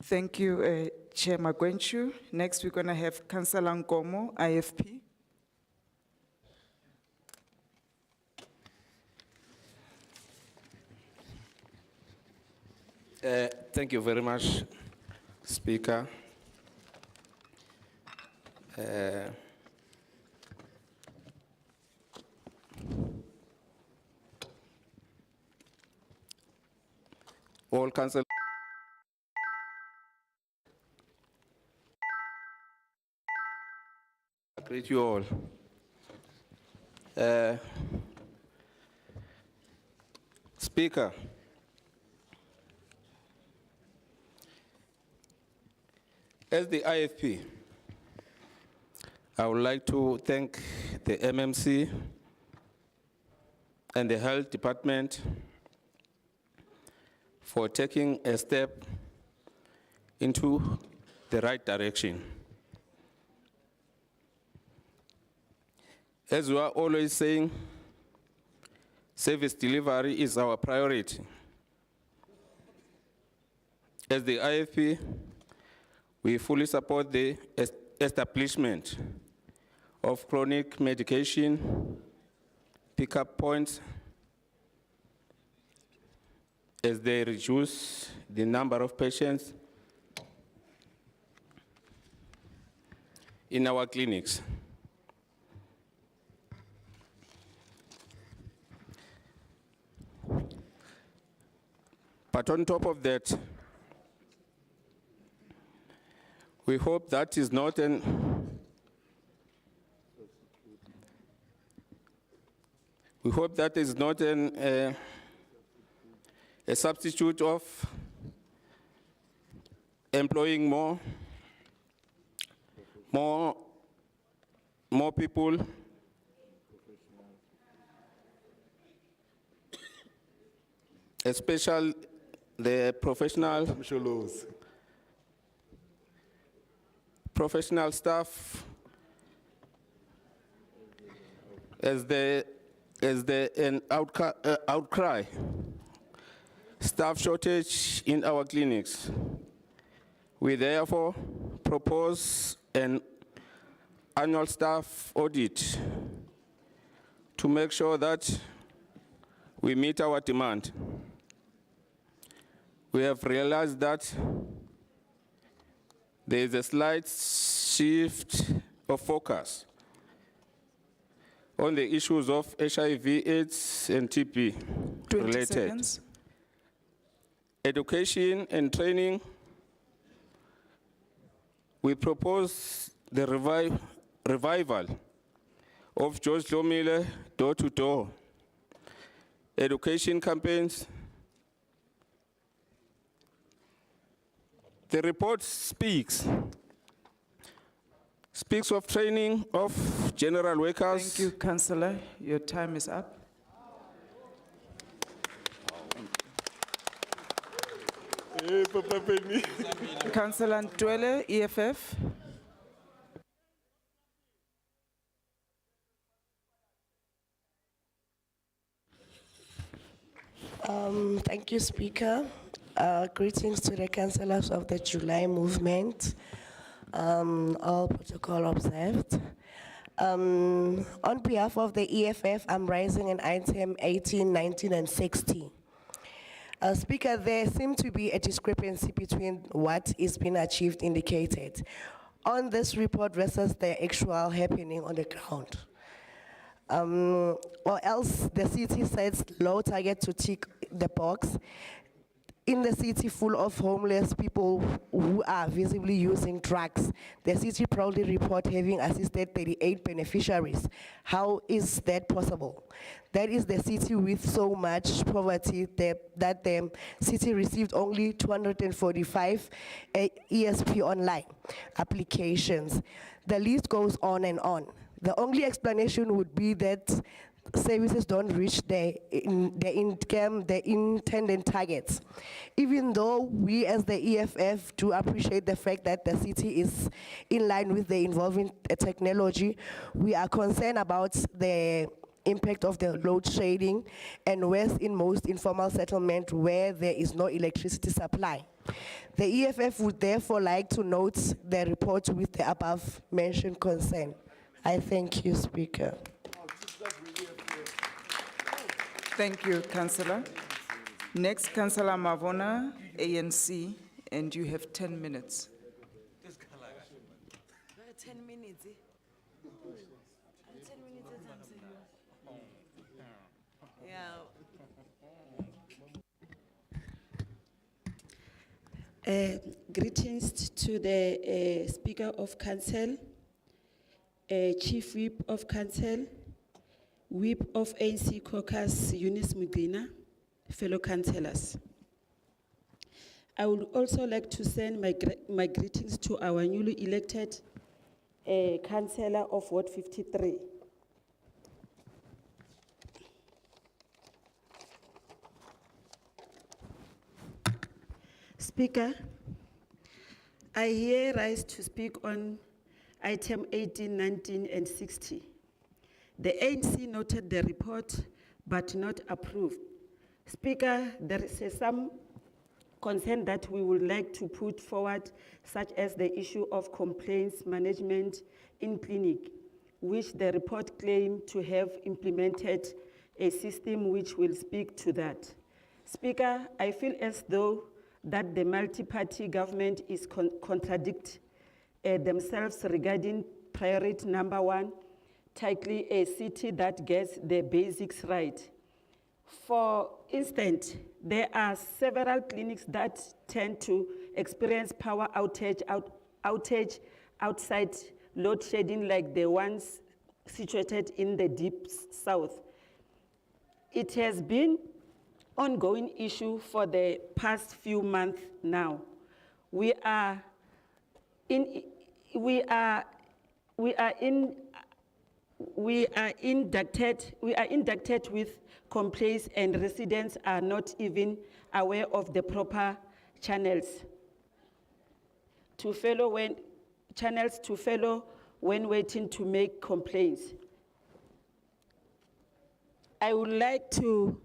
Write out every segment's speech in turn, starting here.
Thank you, Chair Magwenchu. Next, we're gonna have Councillor Nkomo, IFP. Thank you very much, Speaker. All council. I greet you all. Speaker, as the IFP, I would like to thank the MMC and the Health Department for taking a step into the right direction. As we are always saying, service delivery is our priority. As the IFP, we fully support the establishment of chronic medication pickup points as they reduce the number of patients in our clinics. But on top of that, we hope that is not a substitute of employing more people, especially the professional staff, as an outcry, staff shortage in our clinics. We therefore propose an annual staff audit to make sure that we meet our demand. We have realized that there is a slight shift of focus on the issues of HIV, AIDS, and TB 20 related. seconds. Education and training. We propose the revival of George Lomile door-to-door education campaigns. The report speaks of training of general workers. Thank you, Councillor. Your time is up. Councillor Ntwele, EFF. Thank you, Speaker. Greetings to the councillors of the July movement. All protocol observed. On behalf of the EFF, I'm raising an item 18, 19, and 60. Speaker, there seems to be a discrepancy between what is being achieved indicated on this report versus the actual happening on the ground. Or else the city sets low target to tick the box. In the city full of homeless people who are visibly using drugs, the city proudly report having assisted 38 beneficiaries. How is that possible? That is the city with so much poverty that the city received only 245 ESP online applications. The list goes on and on. The only explanation would be that services don't reach the intended targets. Even though we as the EFF do appreciate the fact that the city is in line with the evolving technology, we are concerned about the impact of the load shedding and worse in most informal settlement where there is no electricity supply. The EFF would therefore like to note the report with the above mentioned concern. I thank you, Speaker. Thank you, Councillor. Next, Councillor Mavona, ANC, and you have 10 minutes. 10 minutes. 10 minutes. Yeah. Greetings to the Speaker of Council, Chief Whip of Council, Whip of ANC Caucus, Eunice Mugina, fellow councillors. I would also like to send my greetings to our newly elected councillor of Ward 53. Speaker, I here rise to speak on item 18, 19, and 60. The ANC noted the report, but not approved. Speaker, there is some concern that we would like to put forward, such as the issue of complaints management in clinic, which the report claimed to have implemented a system which will speak to that. Speaker, I feel as though that the multi-party government is contradict themselves regarding priority number 1, tackling a city that gets the basics right. For instance, there are several clinics that tend to experience power outage outside load shedding, like the ones situated in the deep south. It has been ongoing issue for the past few months now. We are inducted with complaints, and residents are not even aware of the proper channels to follow when waiting to make complaints. I would like for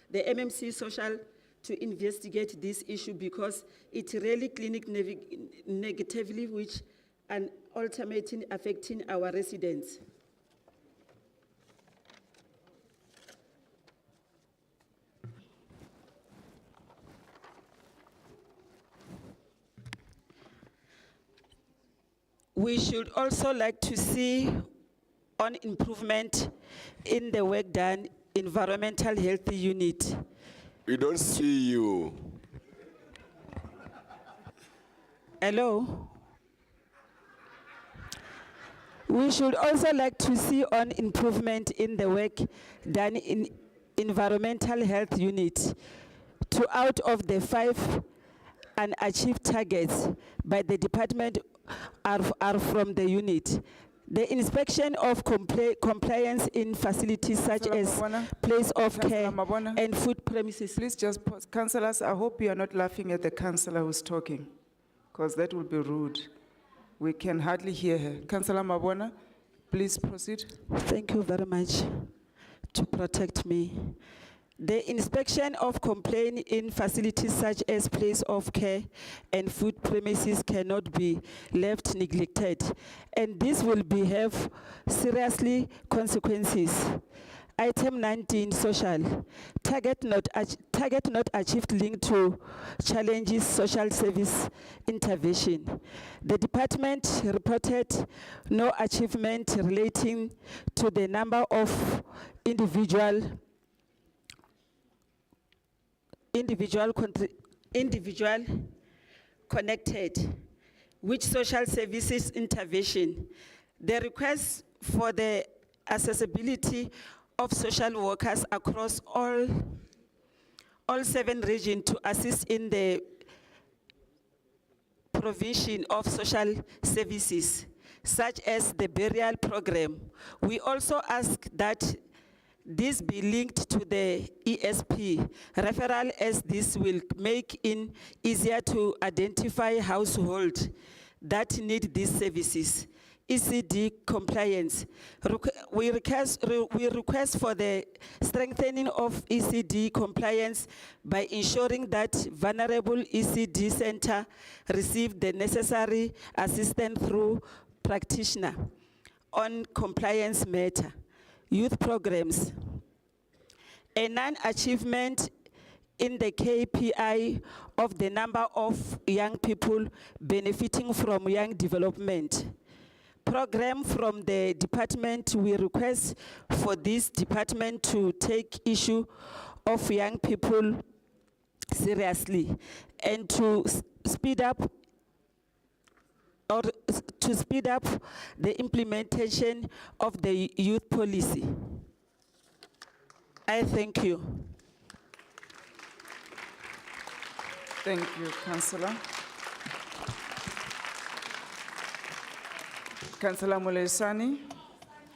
the MMC Social to investigate this issue, because it really clinic negatively, which and ultimately affecting our residents. We should also like to see on improvement in the work done environmental health unit. We don't see you. Hello? We should also like to see on improvement in the work done in environmental health unit. 2 out of the 5 unachieved targets by the department are from the unit. The inspection of compliance in facilities such Councillor as Mabona. place of Councillor care Mabona. and food premises. Please just pause. Councillors, I hope you are not laughing at the councillor who's talking, because that would be rude. We can hardly hear her. Councillor Mabona, please proceed. Thank you very much to protect me. The inspection of complaint in facilities such as place of care and food premises cannot be left neglected, and this will have seriously consequences. Item 19, social. Target not achieved linked to challenges social service intervention. The department reported no achievement relating to the number of individual connected, which social services intervention. The request for the accessibility of social workers across all 7 regions to assist in the provision of social services, such as the burial program. We also ask that this be linked to the ESP referral, as this will make it easier to identify households that need these services. ECD compliance. We request for the strengthening of ECD compliance by ensuring that vulnerable ECD center receive the necessary assistance through practitioner on compliance matter, youth programs, a non-achievement in the KPI of the number of young people benefiting from young development. Program from the department, we request for this department to take issue of young people seriously and to speed up the implementation of the youth policy. I thank you. Thank you, Councillor. Councillor Molesani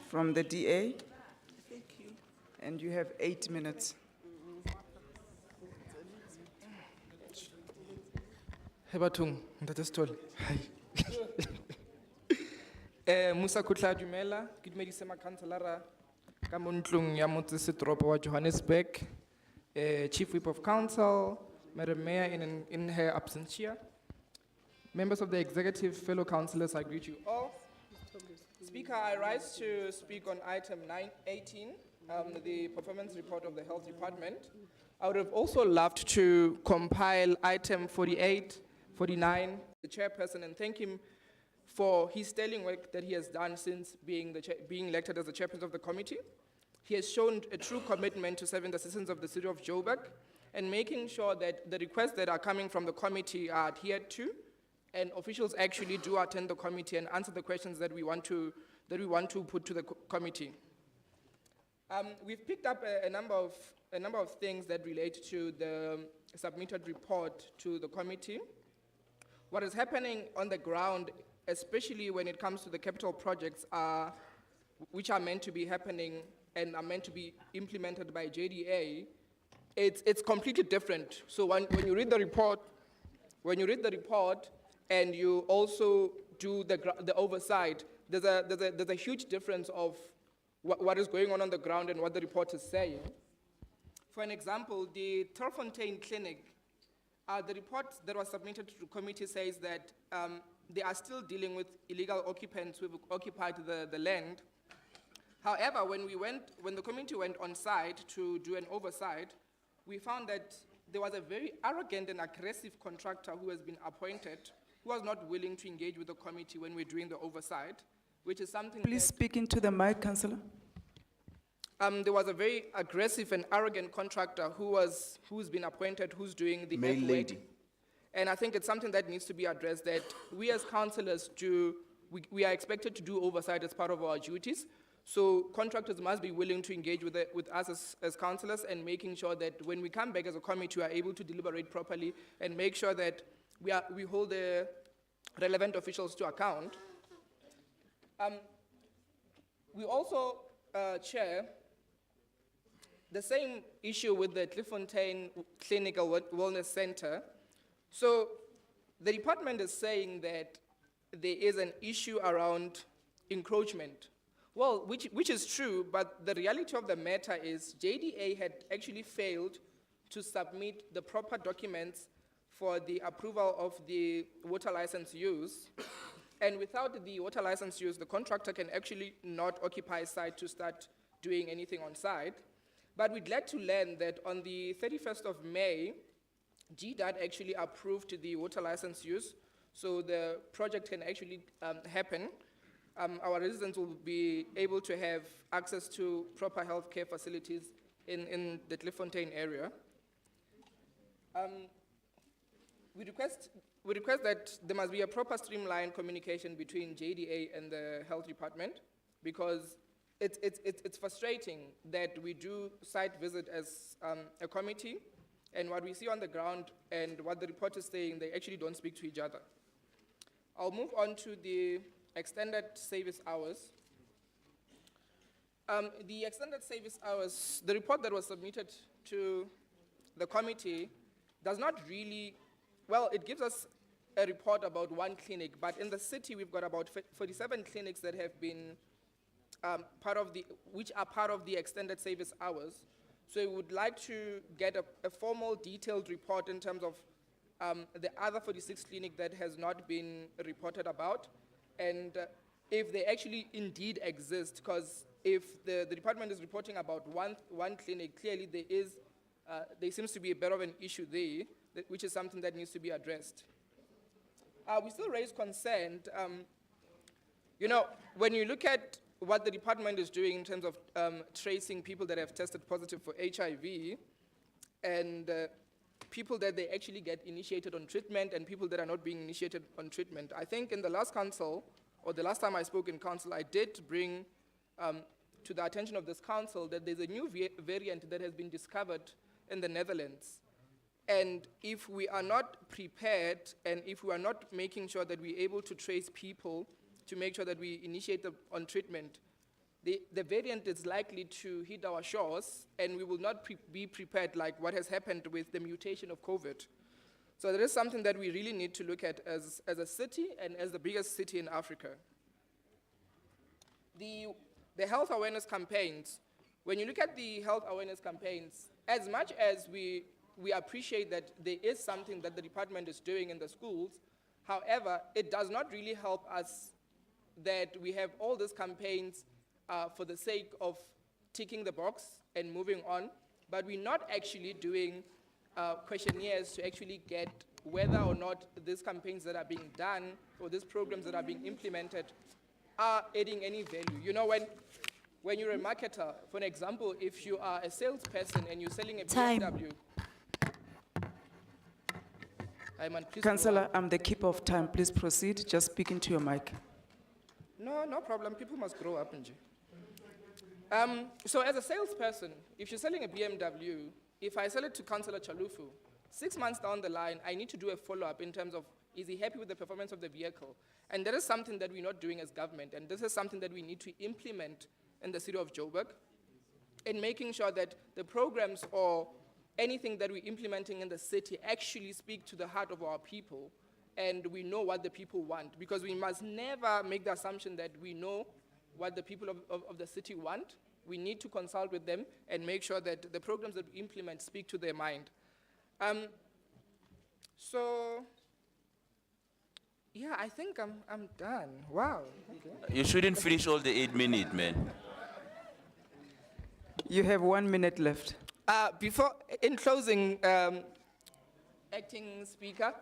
from the DA. Thank you. And you have 8 minutes. Hey bathong, ntate Stole. Hi. Musa Kutla Dumela, ke dumedise makhanselara ka mo ntlong ya motsesetoropo wa Johannesburg. Chief Whip of Council, Madam Mayor in her absentia. Members of the executive, fellow councillors, I greet you all. Speaker, I rise to speak on item 18, the performance report of the Health Department. I would have also loved to compile item 48, 49, the chairperson, and thank him for his sterling work that he has done since being elected as the chairperson of the committee. He has shown a true commitment to serving the citizens of the city of Joburg and making sure that the requests that are coming from the committee are adhered to, and officials actually do attend the committee and answer the questions that we want to put to the committee. We've picked up a number of things that relate to the submitted report to the committee. What is happening on the ground, especially when it comes to the capital projects, which are meant to be happening and are meant to be implemented by JDA, it's completely different. So when you read the report, and you also do the oversight, there's a huge difference of what is going on the ground and what the report is saying. For an example, the Terfontaine Clinic, the report that was submitted to the committee says that they are still dealing with illegal occupants who have occupied the land. However, when the committee went on site to do an oversight, we found that there was a very arrogant and aggressive contractor who has been appointed, who was not willing to engage with the committee when we're doing the oversight, which is something Please speak into the mic, Councillor. there was a very aggressive and arrogant contractor who's been appointed, who's doing the Male earthwork. lady. And I think it's something that needs to be addressed, that we as councillors we are expected to do oversight as part of our duties. So contractors must be willing to engage with us as councillors, and making sure that when we come back as a committee, we are able to deliberate properly and make sure that we hold the relevant officials to account. We also, Chair, the same issue with the Cliffontein Clinical Wellness Center. So the department is saying that there is an issue around encroachment. Well, which is true, but the reality of the matter is JDA had actually failed to submit the proper documents for the approval of the water license use. And without the water license use, the contractor can actually not occupy site to start doing anything on site. But we're glad to learn that on the 31st of May, GDAT actually approved the water license use, so the project can actually happen. Our residents will be able to have access to proper healthcare facilities in the Cliffontein area. We request that there must be a proper streamlined communication between JDA and the health department, because it's frustrating that we do site visit as a committee, and what we see on the ground and what the report is saying, they actually don't speak to each other. I'll move on to the extended service hours. The extended service hours, the report that was submitted to the committee does not really, well, it gives us a report about one clinic, but in the city, we've got about 47 clinics that have been which are part of the extended service hours. So we would like to get a formal detailed report in terms of the other 46 clinic that has not been reported about, and if they actually indeed exist, because if the department is reporting about one clinic, clearly there seems to be a bit of an issue there, which is something that needs to be addressed. We still raise concern, when you look at what the department is doing in terms of tracing people that have tested positive for HIV, and people that they actually get initiated on treatment and people that are not being initiated on treatment. I think in the last council, or the last time I spoke in council, I did bring to the attention of this council that there's a new variant that has been discovered in the Netherlands. And if we are not prepared, and if we are not making sure that we're able to trace people to make sure that we initiate them on treatment, the variant is likely to hit our shores, and we will not be prepared like what has happened with the mutation of COVID. So that is something that we really need to look at as a city and as the biggest city in Africa. The health awareness campaigns, when you look at the health awareness campaigns, as much as we appreciate that there is something that the department is doing in the schools, however, it does not really help us that we have all these campaigns for the sake of ticking the box and moving on, but we're not actually doing questionnaires to actually get whether or not these campaigns that are being done or these programs that are being implemented are adding any value. You know, when you're a marketer, for an example, if you are a salesperson and you're selling a BMW. Ayman, please go Councillor, on. I'm the keeper of time. Please proceed. Just speak into your mic. No problem. People must grow up, Nji. So as a salesperson, if you're selling a BMW, if I sell it to Councillor Chalufu, 6 months down the line, I need to do a follow-up in terms of, is he happy with the performance of the vehicle? And that is something that we're not doing as government, and this is something that we need to implement in the city of Joburg, in making sure that the programs or anything that we're implementing in the city actually speak to the heart of our people, and we know what the people want, because we must never make the assumption that we know what the people of the city want. We need to consult with them and make sure that the programs that we implement speak to their mind. So, yeah, I think I'm done. Wow. Okay. You shouldn't finish all the 8 minutes, man. You have 1 minute left. In closing, Acting Speaker,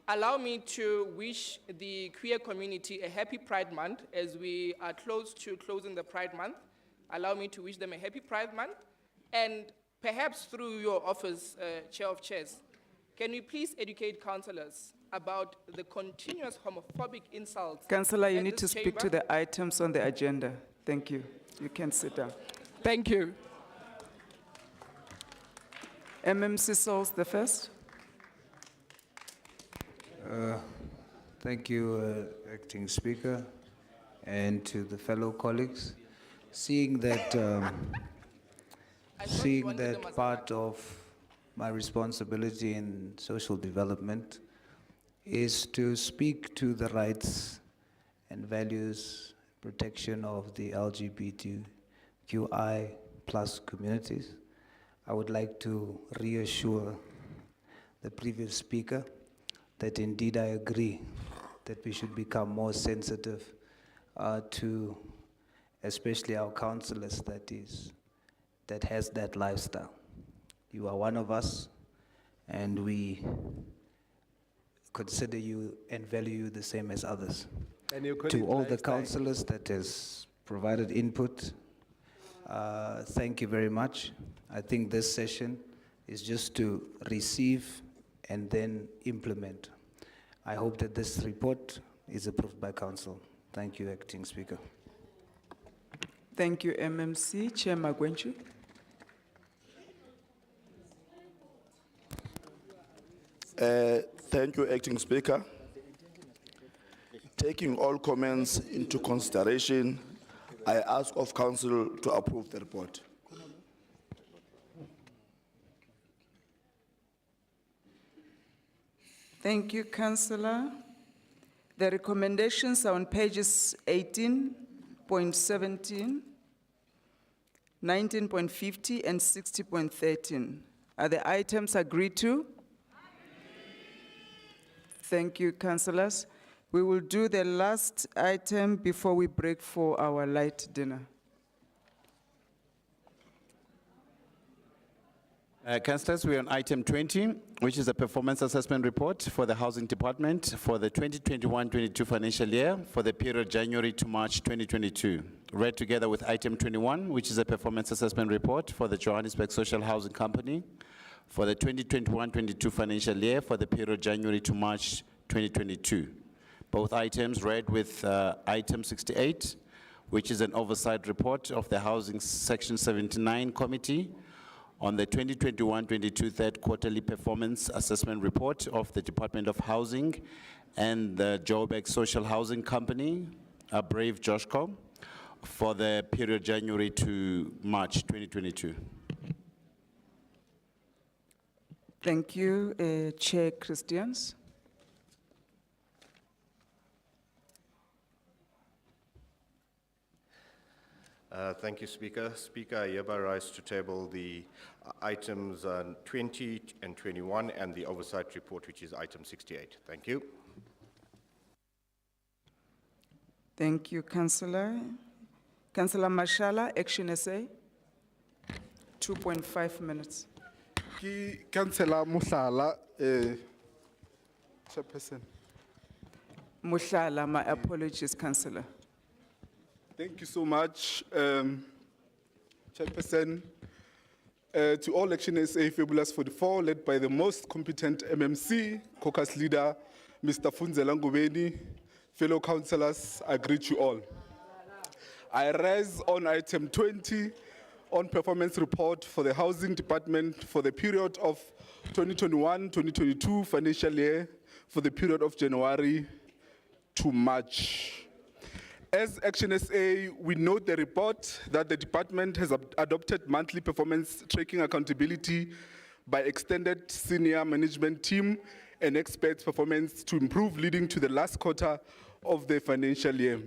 allow me to wish the queer community a happy Pride Month as we are close to closing the Pride Month. Allow me to wish them a happy Pride Month. And perhaps through your office, Chair of Chairs, can we please educate councillors about the continuous homophobic insults? Councillor, you at need to this speak to chamber? the items on the agenda. Thank you. You can sit down. Thank you. MMC Souls, the first. Thank you, Acting Speaker, and to the fellow colleagues. Seeing that, part of my responsibility in social development is to speak to the rights and values, protection of the LGBTQI+ communities, I would like to reassure the previous speaker that indeed I agree that we should become more sensitive to especially our councillors that has that lifestyle. You are one of us, and we consider you and value you the same as others. And you call To it all the lifestyle. councillors that has provided input, thank you very much. I think this session is just to receive and then implement. I hope that this report is approved by council. Thank you, Acting Speaker. Thank you, MMC. Chair Magwenchu. Thank you, Acting Speaker. Taking all comments into consideration, I ask of Council to approve the report. Thank you, Councillor. The recommendations are on pages 18.17, 19.50, and 60.13. Are the items agreed to? Thank you, councillors. We will do the last item before we break for our light dinner. Councillors, we are on item 20, which is a performance assessment report for the Housing Department for the 2021-22 financial year for the period January to March 2022. Read together with item 21, which is a performance assessment report for the Johannesburg Social Housing Company for the 2021-22 financial year for the period January to March 2022. Both items read with item 68, which is an oversight report of the Housing Section 79 Committee on the 2021-22 third quarterly performance assessment report of the Department of Housing and the Joburg Social Housing Company, Brave Joshko, for the period January to March 2022. Thank you, Chair Christians. Thank you, Speaker. Speaker, I hereby rise to table the items 20 and 21 and the oversight report, which is item 68. Thank you. Thank you, Councillor. Councillor Mashala, Action SA. 2.5 minutes. Councillor Musala, Chairperson. Mushala, my apologies, Councillor. Thank you so much, Chairperson. To all Action SA Fabulous 44, led by the most competent MMC, caucus leader, Mr. Funzela Ngubeni, fellow councillors, I greet you all. I rise on item 20 on performance report for the Housing Department for the period of 2021-2022 financial year for the period of January to March. As Action SA, we note the report that the department has adopted monthly performance tracking accountability by extended senior management team and experts' performance to improve leading to the last quarter of the financial year.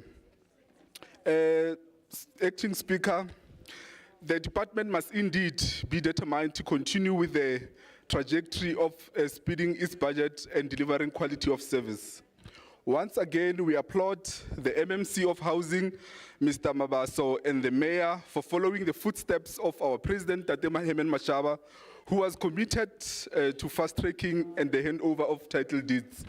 Acting Speaker, the department must indeed be determined to continue with the trajectory of speeding its budget and delivering quality of service. Once again, we applaud the MMC of Housing, Mr. Mabaso, and the Mayor for following the footsteps of our President, Tatema Hemen Mashaba, who was committed to fast-tracking and the handover of title deeds,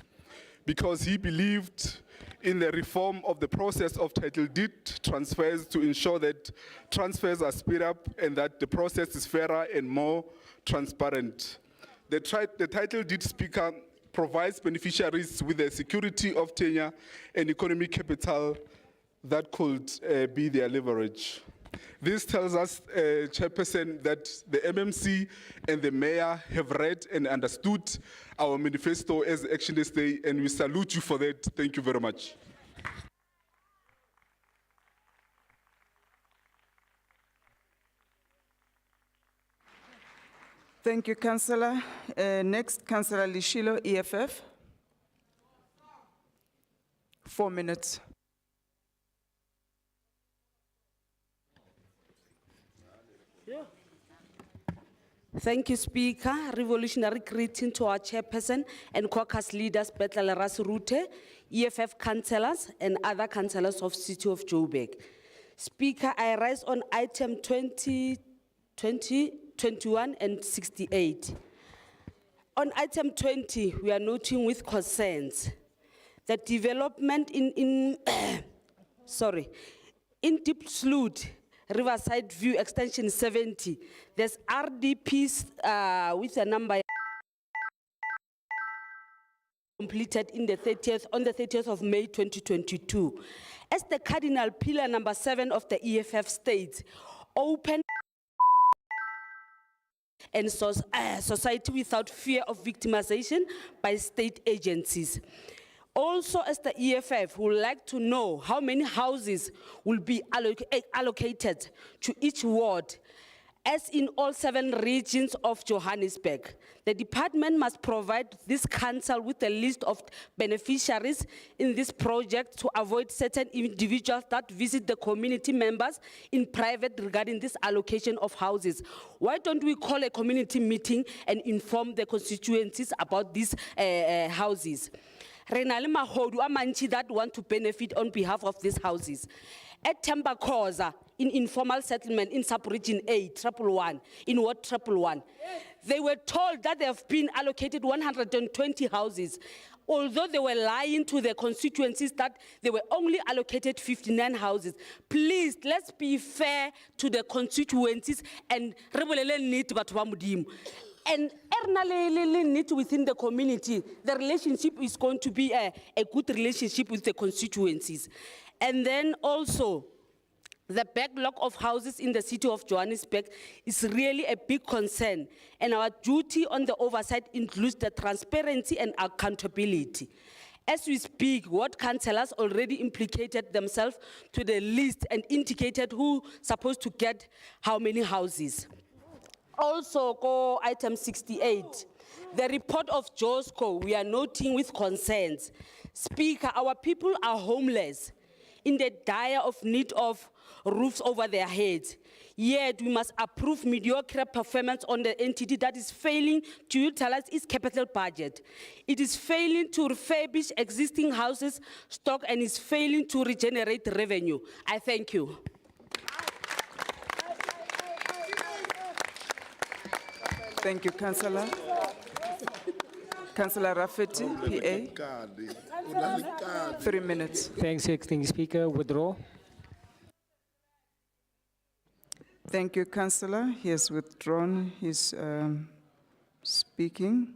because he believed in the reform of the process of title deed transfers to ensure that transfers are speed up and that the process is fairer and more transparent. The title deed, Speaker, provides beneficiaries with the security of tenure and economic capital that could be their leverage. This tells us, Chairperson, that the MMC and the Mayor have read and understood our manifesto as Action SA, and we salute you for that. Thank you very much. Thank you, Councillor. Next, Councillor Lishilo, EFF. 4 minutes. Thank you, Speaker. Revolutionary greeting to our chairperson and caucus leaders, Betlele Rute, EFF councillors, and other councillors of City of Joburg. Speaker, I rise on item 20, 21, and 68. On item 20, we are noting with concerns that development in Deep Sloot, Riverside View Extension 70, there's RDPs with a number completed on the 30th of May 2022. As the cardinal pillar number 7 of the EFF states, open and society without fear of victimization by state agencies. Also, as the EFF, would like to know how many houses will be allocated to each ward As in all 7 regions of Johannesburg, the department must provide this council with a list of beneficiaries in this project to avoid certain individuals that visit the community members in private regarding this allocation of houses. Why don't we call a community meeting and inform the constituencies about these houses? Re na le magodu a mantši that want to benefit on behalf of these houses. At Tembakoza, in informal settlement in sub-region A, 111, in Ward 111, they were told that they have been allocated 120 houses, although they were lying to their constituencies that they were only allocated 59 houses. Please, let's be fair to the constituencies and re bolele nnete batho ba Modimo. And need within the community, the relationship is going to be a good relationship with the constituencies. And then also, the backlog of houses in the city of Johannesburg is really a big concern. And our duty on the oversight includes the transparency and accountability. As we speak, ward councillors already implicated themselves to the list and indicated who's supposed to get how many houses. Also, go item 68, the report of JOSCO, we are noting with concerns. Speaker, our people are homeless, in the dire of need of roofs over their heads. Yet, we must approve mediocre performance on the entity that is failing to utilize its capital budget. It is failing to refurbish existing houses stock and is failing to regenerate revenue. I thank you. Thank you, Councillor. Councillor Rafferty, PA. 3 minutes. Thanks, Acting Speaker. Withdraw. Thank you, Councillor. He has withdrawn his speaking.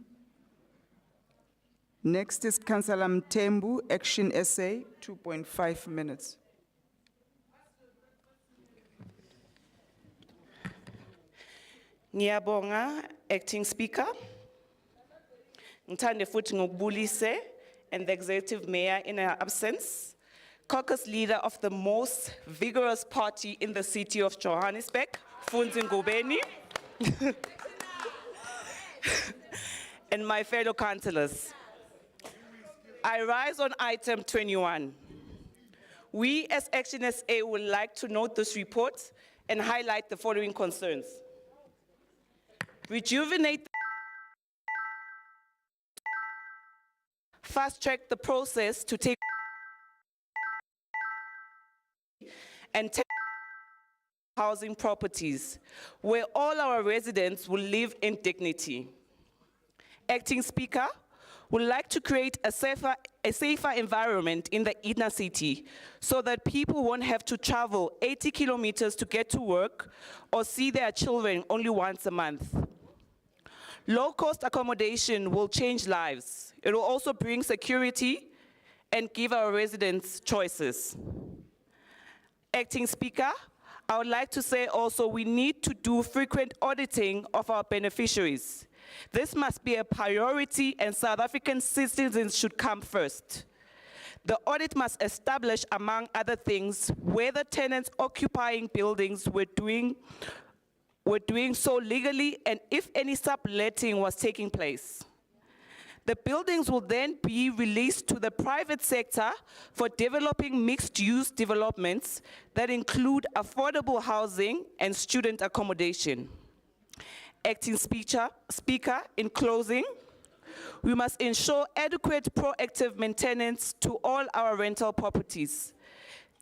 Next is Councillor Mtembu, Action SA, 2.5 minutes. Ngiyabonga, Acting Speaker. Ngithande futhi ngokubulise and the Executive Mayor in her absence, caucus leader of the most vigorous party in the city of Johannesburg, Funzi Ngobeni, and my fellow councillors. I rise on item 21. We as Action SA would like to note this report and highlight the following concerns. Rejuvenate, fast-track the process to take and take housing properties where all our residents will live in dignity. Acting Speaker, would like to create a safer environment in the inner city so that people won't have to travel 80 kilometers to get to work or see their children only once a month. Low-cost accommodation will change lives. It will also bring security and give our residents choices. Acting Speaker, I would like to say also we need to do frequent auditing of our beneficiaries. This must be a priority and South African citizens should come first. The audit must establish, among other things, whether tenants occupying buildings were doing so legally and if any subletting was taking place. The buildings will then be released to the private sector for developing mixed-use developments that include affordable housing and student accommodation. Acting Speaker, in closing, we must ensure adequate proactive maintenance to all our rental properties.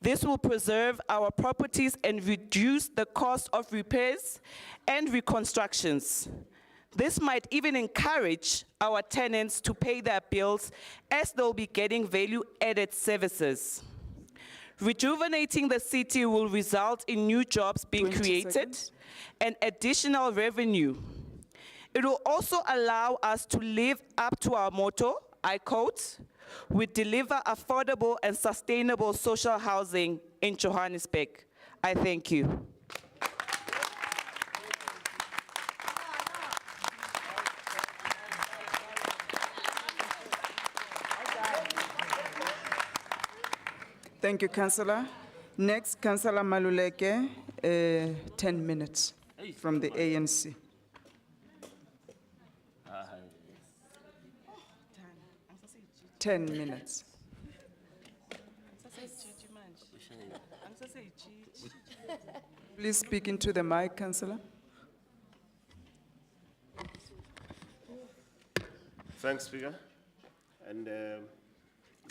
This will preserve our properties and reduce the cost of repairs and reconstructions. This might even encourage our tenants to pay their bills as they'll be getting value-added services. Rejuvenating the city will result in new jobs being created and additional revenue. It will also allow us to live up to our motto, I quote, "We deliver affordable and sustainable social housing in Johannesburg." I thank you. Thank you, Councillor. Next, Councillor Maluleke, 10 minutes. from the ANC. Ah, 10 minutes. Please speak into the mic, Councillor. Thanks, Speaker. And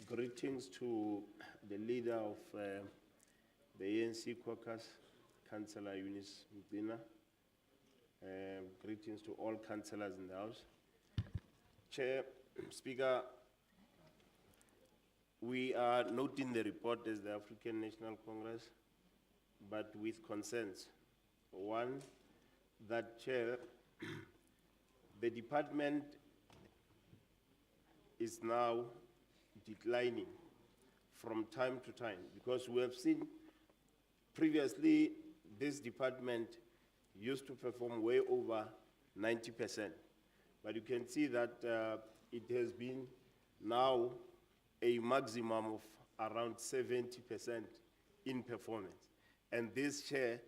greetings to the leader of the ANC caucus, Councillor Eunice Mdina. Greetings to all councillors in the House. Chair, Speaker, we are noting the report as the African National Congress, but with concerns. One, that Chair, the department is now declining from time to time, because we have seen previously this department used to perform way over 90%. But you can see that it has been now a maximum of around 70% in performance. And this share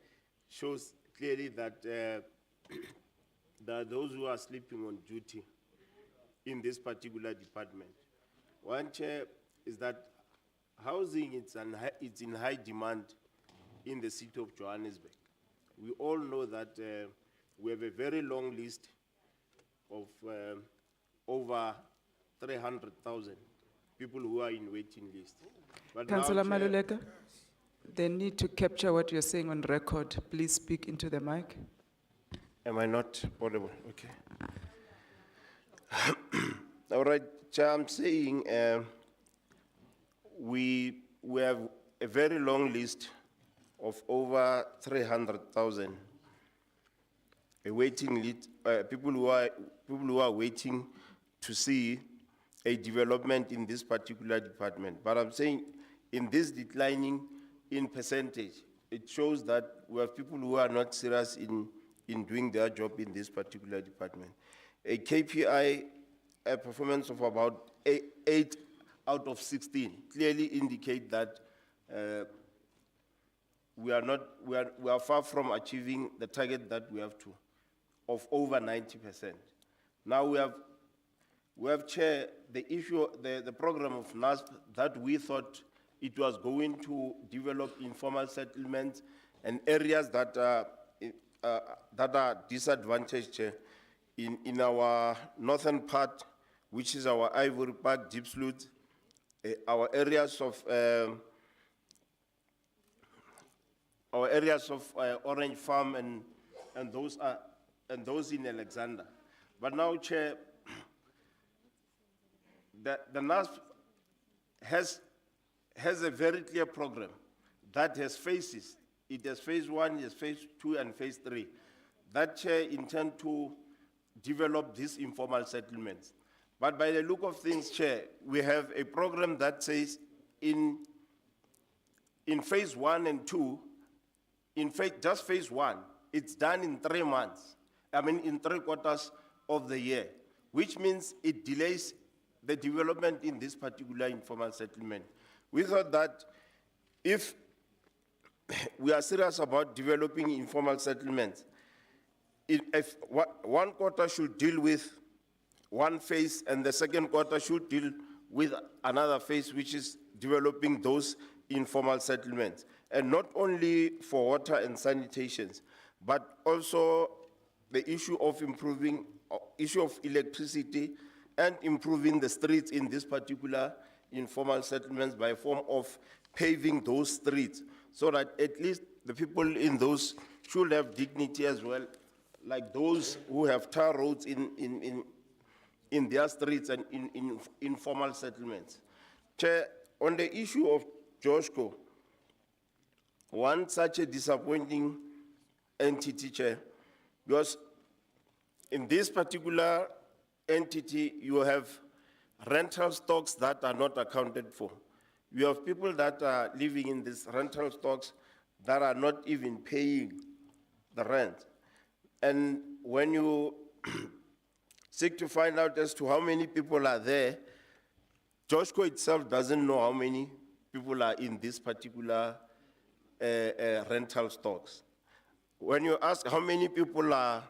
shows clearly that there are those who are sleeping on duty in this particular department. One chair is that housing it's in high demand in the city of Johannesburg. We all know that we have a very long list of over 300,000 people who are in waiting list. But now, Councillor Chair, Maluleka, they need to capture what you're saying on record. Please speak into the mic. am I not audible? Okay. All right, Chair, I'm saying we have a very long list of over 300,000 a waiting list, people who are waiting to see a development in this particular department. But I'm saying in this declining in percentage, it shows that we have people who are not serious in doing their job in this particular department. A KPI a performance of about 8 out of 16 clearly indicate that we are far from achieving the target that we have to, of over 90%. Now we have, Chair, the issue, the program of NASP that we thought it was going to develop informal settlements and areas that are disadvantaged, Chair, in our northern part, which is our Ivory Park, Diepsloot, our areas of Orange Farm and those in Alexander. But now, Chair, the NASP has a very clear program that has phases. It has phase 1, it has phase 2, and phase 3. That, Chair, intend to develop these informal settlements. But by the look of things, Chair, we have a program that says in phase 1 and 2, in fact, just phase 1, it's done in 3 months. I mean, in 3 quarters of the year, which means it delays the development in this particular informal settlement. We thought that if we are serious about developing informal settlements, if 1 quarter should deal with 1 phase and the 2nd quarter should deal with another phase, which is developing those informal settlements. And not only for water and sanitations, but also the issue of improving, issue of electricity and improving the streets in this particular informal settlements by form of paving those streets, so that at least the people in those should have dignity as well, like those who have tar roads in their streets and in informal settlements. Chair, on the issue of Joshko, one such a disappointing entity, Chair, because in this particular entity, you have rental stocks that are not accounted for. You have people that are living in these rental stocks that are not even paying the rent. And when you seek to find out as to how many people are there, Joshko itself doesn't know how many people are in this particular rental stocks. when you ask how many people are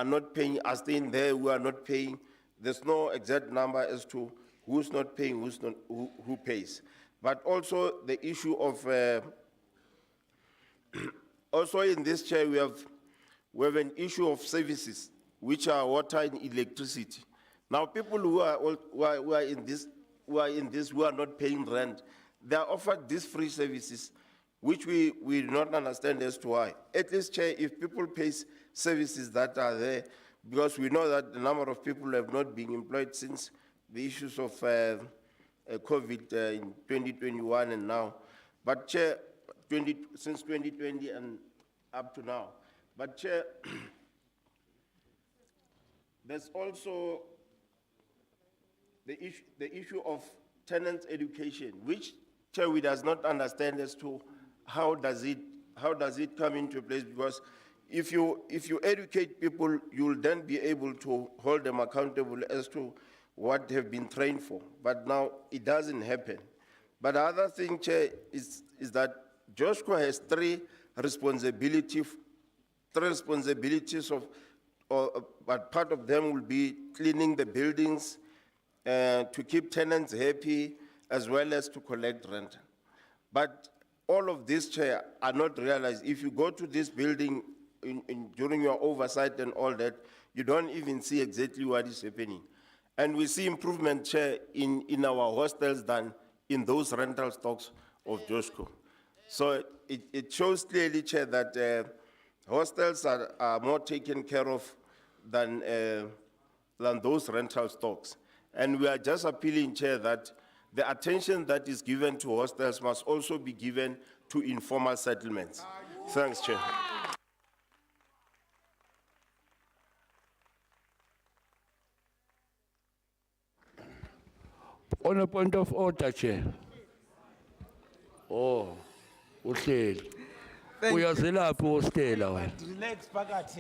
not paying, are staying there who are not paying, there's no exact number as to who's not paying, who pays. But also the issue of, also in this chair we have an issue of services, which are water and electricity. Now people who are in this, who are not paying rent, they are offered these free services, which we do not understand as to why. At least, Chair, if people pay services that are there, because we know that the number of people have not been employed since the issues of COVID in 2021 and now. But Chair, since 2020 and up to now. But Chair, there's also the issue of tenant education, which Chair, we does not understand as to how does it come into place, because if you educate people, you'll then be able to hold them accountable as to what they've been trained for. But now it doesn't happen. But the other thing, Chair, is that Joshua has three responsibilities but part of them will be cleaning the buildings, to keep tenants happy, as well as to collect rent. But all of this, Chair, are not realized. If you go to this building during your oversight and all that, you don't even see exactly what is happening. And we see improvement, Chair, in our hostels than in those rental stocks of Joshua. So it shows clearly, Chair, that hostels are more taken care of than those rental stocks. And we are just appealing, Chair, that the attention that is given to hostels must also be given to informal settlements. Thanks, Chair. On a point of order, Chair. Oh, uhleli. Uyazelaphi hostela wena?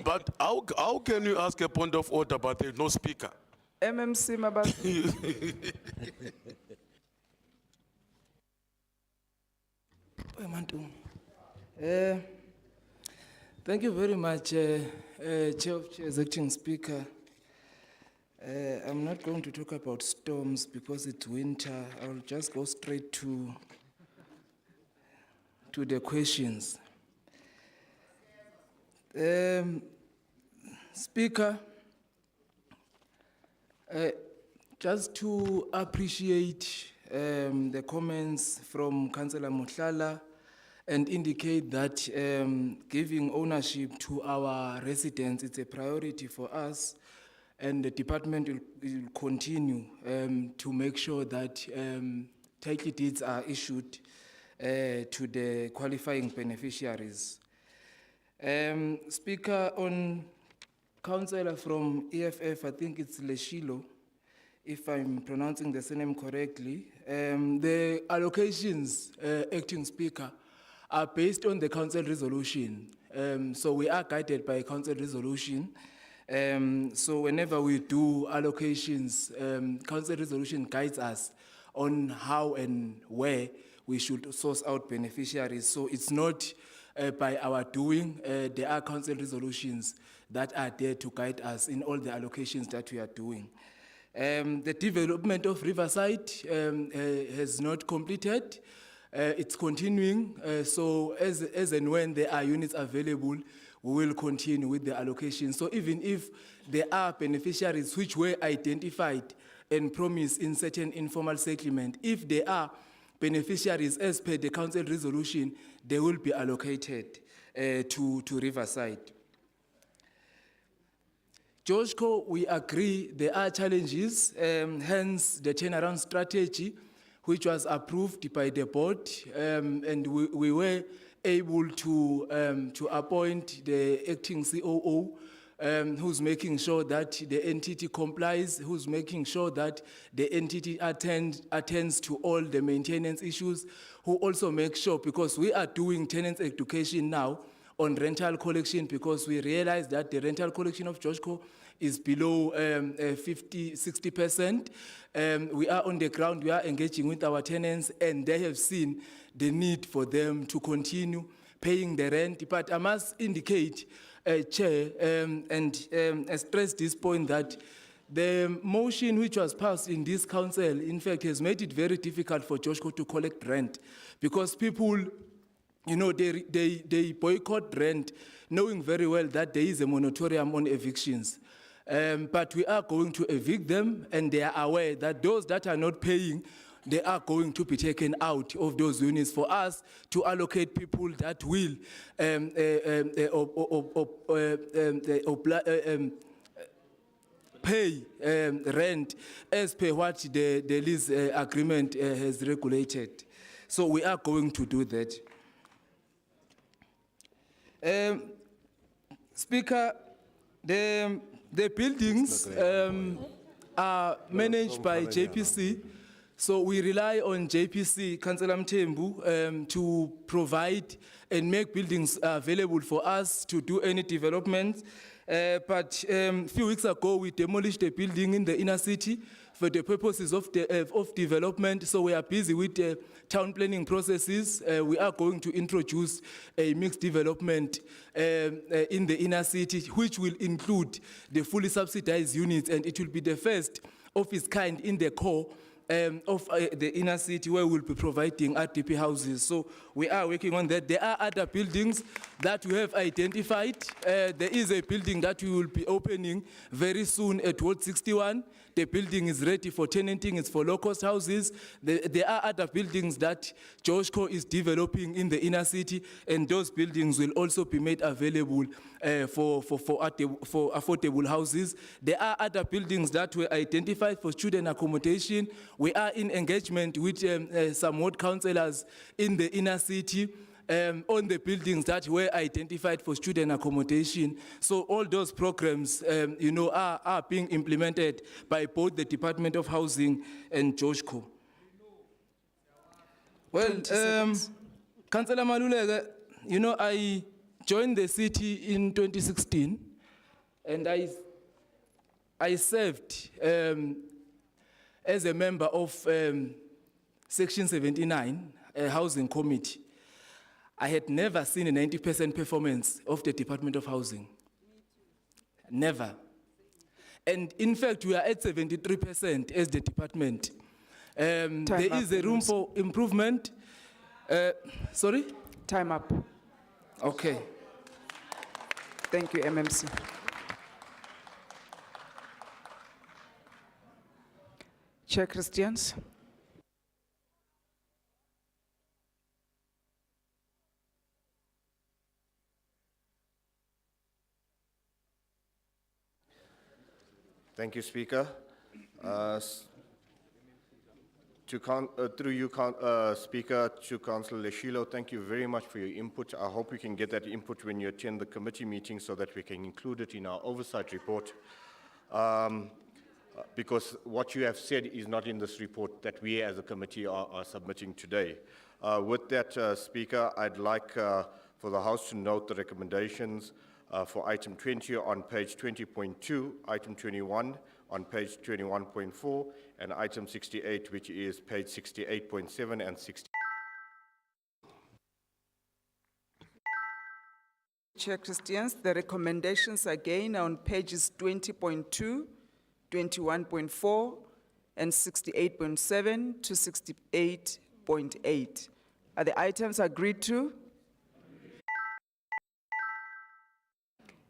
But how can you ask a point of order but there's no speaker? MMC Mabas. Thank you very much, Chair of Chairs, Acting Speaker. I'm not going to talk about storms because it's winter. I'll just go straight to the questions. Speaker, just to appreciate the comments from Councillor Mohlala and indicate that giving ownership to our residents is a priority for us, and the department will continue to make sure that title deeds are issued to the qualifying beneficiaries. Speaker, on Councillor from EFF, I think it's Leshilo, if I'm pronouncing the surname correctly, the allocations, Acting Speaker, are based on the council resolution. So we are guided by council resolution. So whenever we do allocations, council resolution guides us on how and where we should source out beneficiaries. So it's not by our doing. There are council resolutions that are there to guide us in all the allocations that we are doing. The development of Riverside has not completed. It's continuing. So as and when there are units available, we will continue with the allocation. So even if there are beneficiaries which were identified and promised in certain informal settlement, if there are beneficiaries as per the council resolution, they will be allocated to Riverside. Joshko, we agree there are challenges, hence the turnaround strategy, which was approved by the board, and we were able to appoint the acting COO, who's making sure that the entity complies, who's making sure that the entity attends to all the maintenance issues, who also makes sure, because we are doing tenants education now on rental collection, because we realize that the rental collection of Joshko is below 60%. We are on the ground, we are engaging with our tenants, and they have seen the need for them to continue paying the rent. But I must indicate, Chair, and stress this point that the motion which was passed in this council, in fact, has made it very difficult for Joshua to collect rent because people, you know, they boycott rent, knowing very well that there is a moratorium on evictions. But we are going to evict them, and they are aware that those that are not paying, they are going to be taken out of those units for us to allocate people that will pay rent as per what the lease agreement has regulated. So we are going to do that. Speaker, the buildings are managed by JPC, so we rely on JPC, Councillor Mthembu, to provide and make buildings available for us to do any development. But a few weeks ago, we demolished a building in the inner city for the purposes of development. So we are busy with the town planning processes. We are going to introduce a mixed development in the inner city, which will include the fully subsidized units, and it will be the first of its kind in the core of the inner city where we'll be providing RDP houses. So we are working on that. There are other buildings that we have identified. There is a building that we will be opening very soon at Ward 61. The building is ready for tenanting, it's for low-cost houses. There are other buildings that Joshco is developing in the inner city, and those buildings will also be made available for affordable houses. There are other buildings that were identified for student accommodation. We are in engagement with some ward councillors in the inner city on the buildings that were identified for student accommodation. So all those programs, you know, are being implemented by both the Department of Housing and Joshco. Well, Councillor Maluleke, you know, I joined the city in 2016, and I served as a member of Section 79, a housing committee. I had never seen a 90% performance of the Department of Housing. Never. And in fact, we are at 73% as the department. There is a room for improvement. Sorry? Time up. Okay. Thank you, MMC. Chair Christians. Thank you, Speaker. Through you, Speaker, to Councillor Leshilo, thank you very much for your input. I hope we can get that input when you attend the committee meeting so that we can include it in our oversight report. Because what you have said is not in this report that we as a committee are submitting today. With that, Speaker, I'd like for the House to note the recommendations for item 20 on page 20.2, item 21 on page 21.4, and item 68, which is page 68.7 and 60. Chair Christians, the recommendations again are on pages 20.2, 21.4, and 68.7 to 68.8. Are the items agreed to?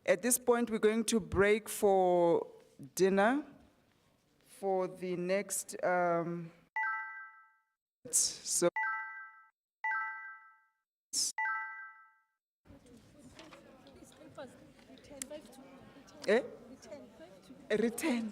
At this point, we're going to break for dinner for the next, so. Return.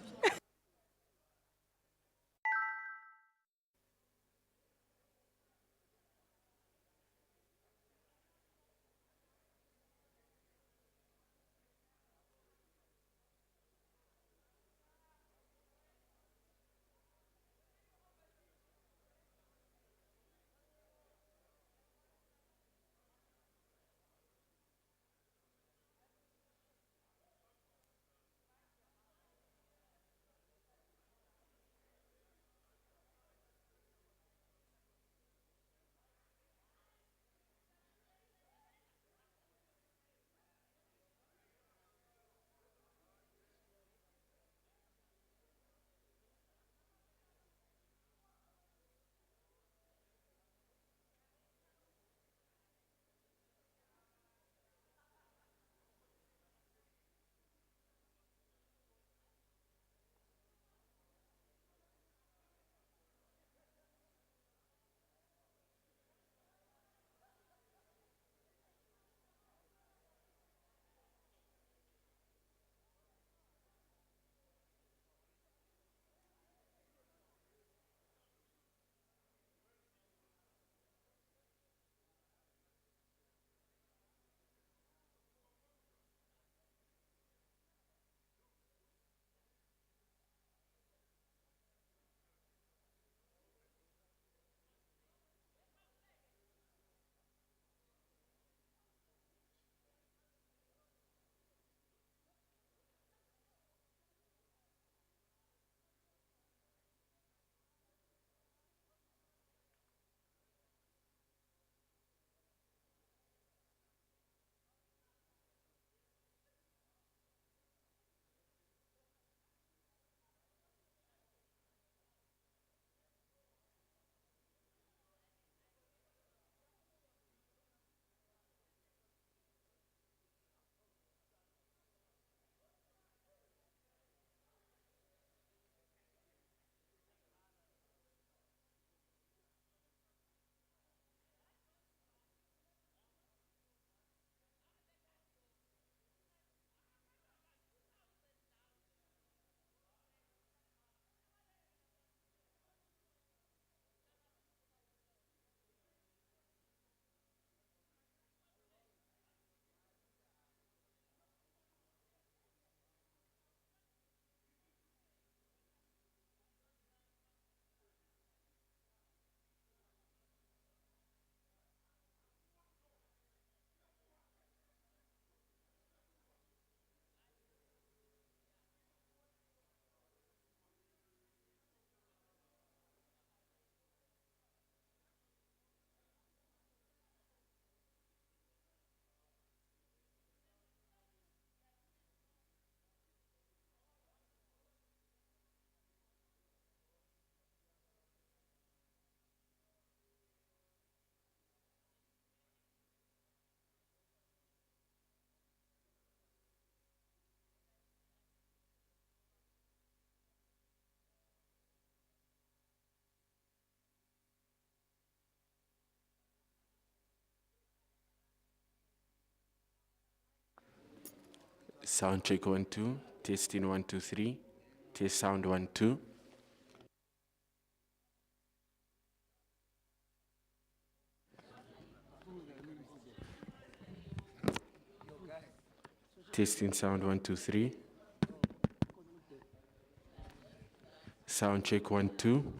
Sound check 1 2. Testing 1 2 3. Test sound 1 2. Testing sound 1 2 3. Sound check 1 2.